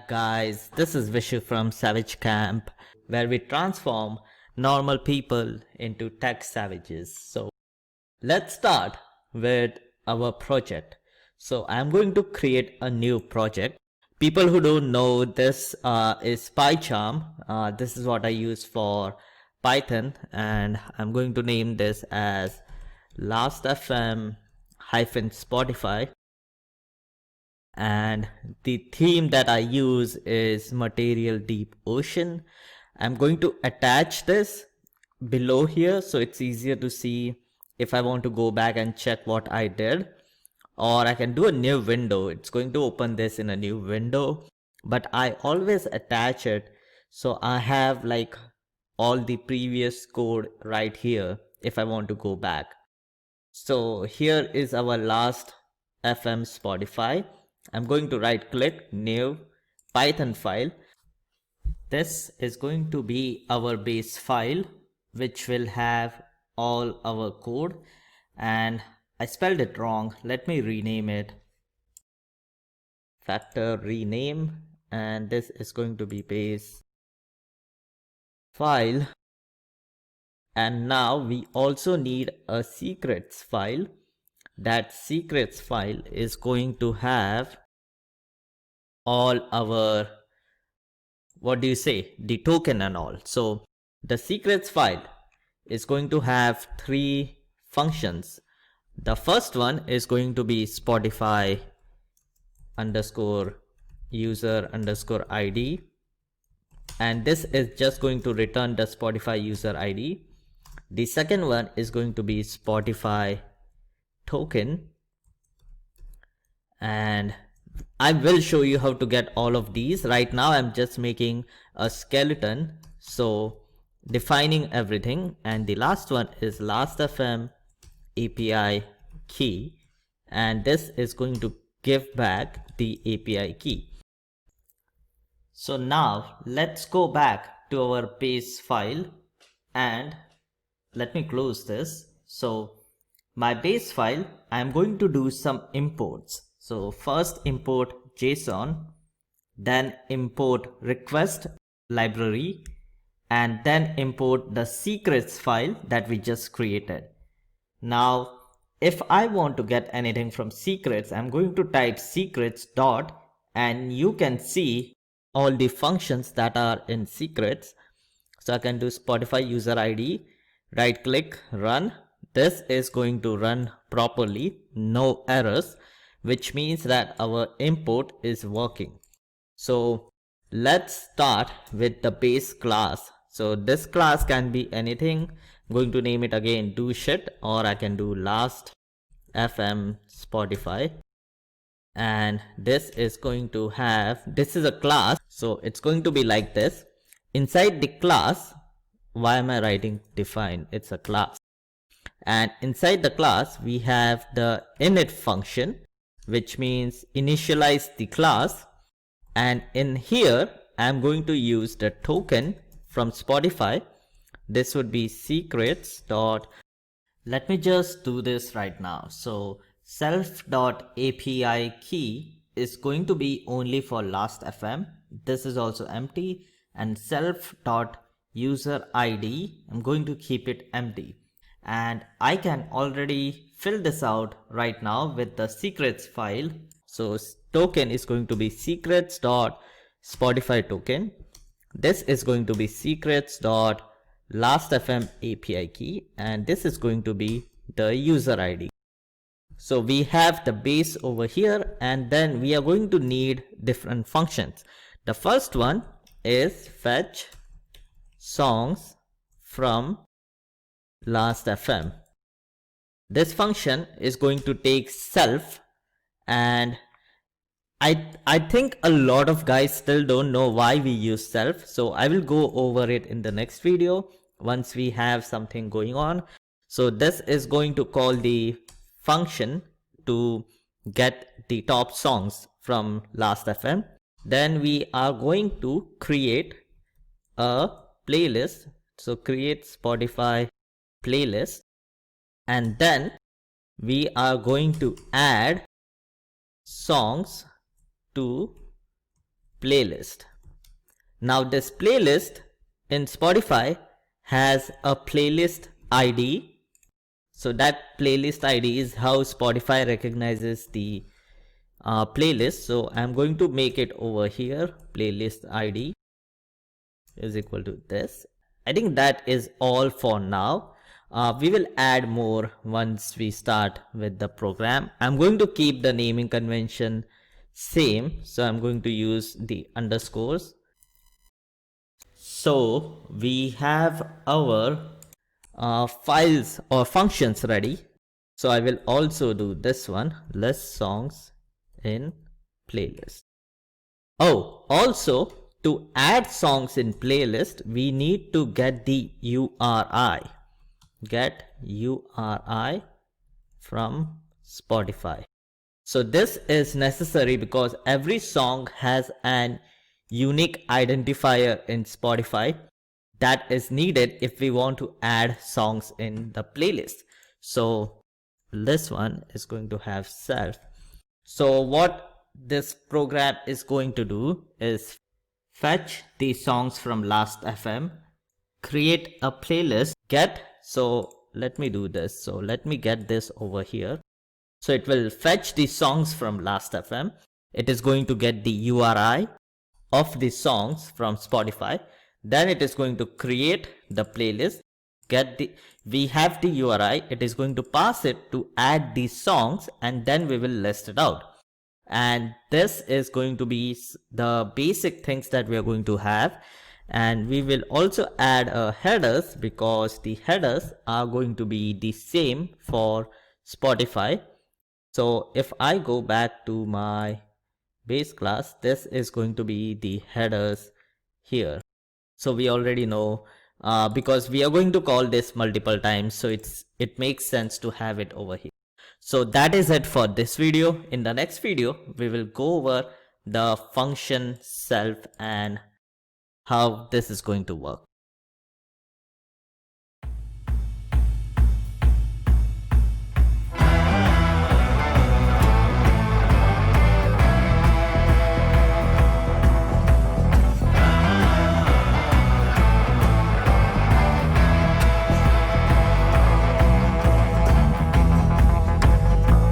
back, guys. This is Vishu from SavageCamp, where we transform normal people into tech savages. So let's start with our project. So I'm going to create a new project. People who don't know, this is PyCharm. This is what I use for Python, and I'm going to name this as lastfm-spotify. And the theme that I use is Material Deep Ocean. I'm going to attach this below here so it's easier to see if I want to go back and check what I did, or I can do a new window. It's going to open this in a new window, but I always attach it so I have like all the previous code right here if I want to go back. So here is our last FM Spotify. I'm going to right click, new Python file. This is going to be our base file, which will have all our code, and I spelled it wrong. Let me rename it. Factor rename, and this is going to be base file. And now we also need a secrets file. That secrets file is going to have all our, the token and all. So the secrets file is going to have three functions. The first one is going to be Spotify underscore user underscore ID, and this is just going to return the Spotify user ID. The second one is going to be Spotify token, and I will show you how to get all of these. Right now I'm just making a skeleton, so defining everything. And the last one is lastfm API key, and this is going to give back the API key. So now let's go back to our base file, and let me close this. So my base file, I'm going to do some imports. So first import JSON, then import request library, and then import the secrets file that we just created. Now, if I want to get anything from secrets, I'm going to type secrets dot, and you can see all the functions that are in secrets. So I can do Spotify user ID, right click, run. This is going to run properly, no errors, which means that our import is working. So let's start with the base class. So this class can be anything. I'm going to name it again do shit, or I can do last FM Spotify. And this is going to have, this is a class, so it's going to be like this. Inside the class, why am I writing define? It's a class. And inside the class, we have the init function, which means initialize the class. And in here, I'm going to use the token from Spotify. This would be secrets dot. Let me just do this right now. So self.api key is going to be only for last.fm. This is also empty. And self.user ID, I'm going to keep it empty. And I can already fill this out right now with the secrets file. So token is going to be secrets dot Spotify token. This is going to be secrets dot lastfm API key, and this is going to be the user ID. So we have the base over here, and then we are going to need different functions. The first one is fetch songs from lastfm. This function is going to take self, and I think a lot of guys still don't know why we use self, so I will go over it in the next video once we have something going on. So this is going to call the function to get the top songs from lastfm. Then we are going to create a playlist. So create Spotify playlist, and then we are going to add songs to playlist. Now this playlist in Spotify has a playlist ID. So that playlist ID is how Spotify recognizes the playlist. So I'm going to make it over here. Playlist ID is equal to this. I think that is all for now. We will add more once we start with the program. I'm going to keep the naming convention same. So I'm going to use the underscores. So we have our files or functions ready. So I will also do this one, list songs in playlist. Oh, also to add songs in playlist, we need to get the URI. Get URI from Spotify. So this is necessary because every song has an unique identifier in Spotify that is needed if we want to add songs in the playlist. So this one is going to have self. So what this program is going to do is fetch the songs from last FM, create a playlist, get, so let me do this. So let me get this over here. So it will fetch the songs from last FM. It is going to get the URI of the songs from Spotify. Then it is going to create the playlist, we have the URI, it is going to pass it to add these songs, and then we will list it out. And this is going to be the basic things that we are going to have. And we will also add headers, because the headers are going to be the same for Spotify. So if I go back to my base class, this is going to be the headers here. So we already know because we are going to call this multiple times, so it makes sense to have it over here. So that is it for this video. In the next video, we will go over the function self and how this is going to work.